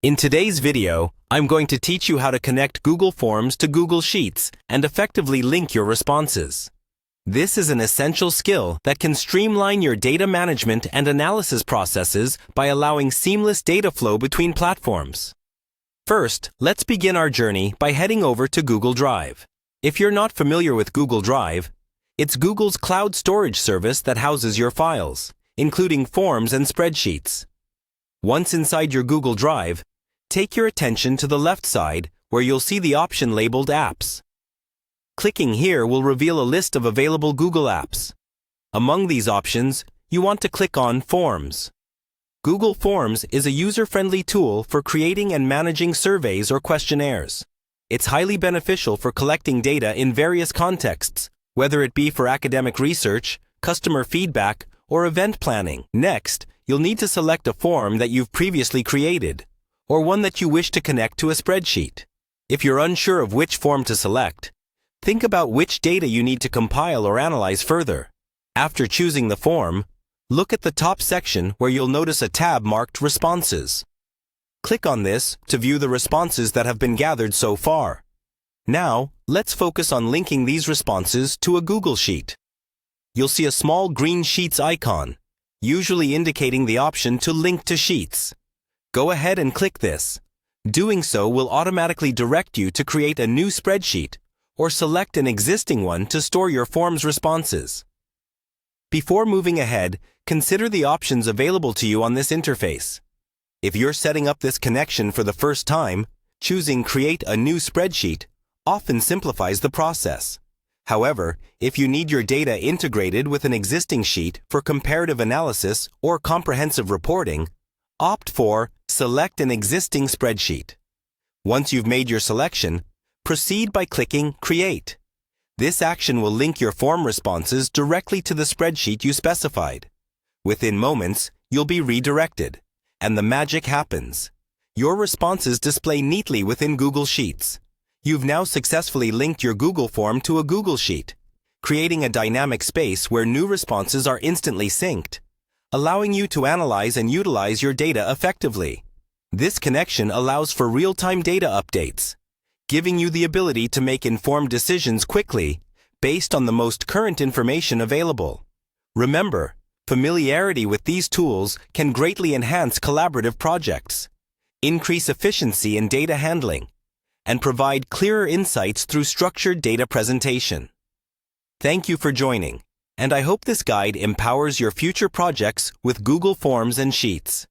In today's video, I'm going to teach you how to connect Google Forms to Google Sheets and effectively link your responses. This is an essential skill that can streamline your data management and analysis processes by allowing seamless data flow between platforms. First, let's begin our journey by heading over to Google Drive. If you're not familiar with Google Drive, it's Google's cloud storage service that houses your files, including forms and spreadsheets. Once inside your Google Drive, take your attention to the left side where you'll see the option labeled Apps. Clicking here will reveal a list of available Google apps. Among these options, you want to click on Forms. Google Forms is a user-friendly tool for creating and managing surveys or questionnaires. It's highly beneficial for collecting data in various contexts, whether it be for academic research, customer feedback, or event planning. Next, you'll need to select a form that you've previously created, or one that you wish to connect to a spreadsheet. If you're unsure of which form to select, think about which data you need to compile or analyze further. After choosing the form, look at the top section where you'll notice a tab marked Responses. Click on this to view the responses that have been gathered so far. Now, let's focus on linking these responses to a Google Sheet. You'll see a small green Sheets icon, usually indicating the option to link to Sheets. Go ahead and click this. Doing so will automatically direct you to create a new spreadsheet or select an existing one to store your form's responses. Before moving ahead, consider the options available to you on this interface. If you're setting up this connection for the first time, choosing Create a New Spreadsheet often simplifies the process. However, if you need your data integrated with an existing sheet for comparative analysis or comprehensive reporting, opt for Select an Existing Spreadsheet. Once you've made your selection, proceed by clicking Create. This action will link your form responses directly to the spreadsheet you specified. Within moments, you'll be redirected, and the magic happens. Your responses display neatly within Google Sheets. You've now successfully linked your Google form to a Google Sheet, creating a dynamic space where new responses are instantly synced, allowing you to analyze and utilize your data effectively. This connection allows for real-time data updates, giving you the ability to make informed decisions quickly based on the most current information available. Remember, familiarity with these tools can greatly enhance collaborative projects, increase efficiency in data handling, and provide clearer insights through structured data presentation. Thank you for joining, and I hope this guide empowers your future projects with Google Forms and Sheets.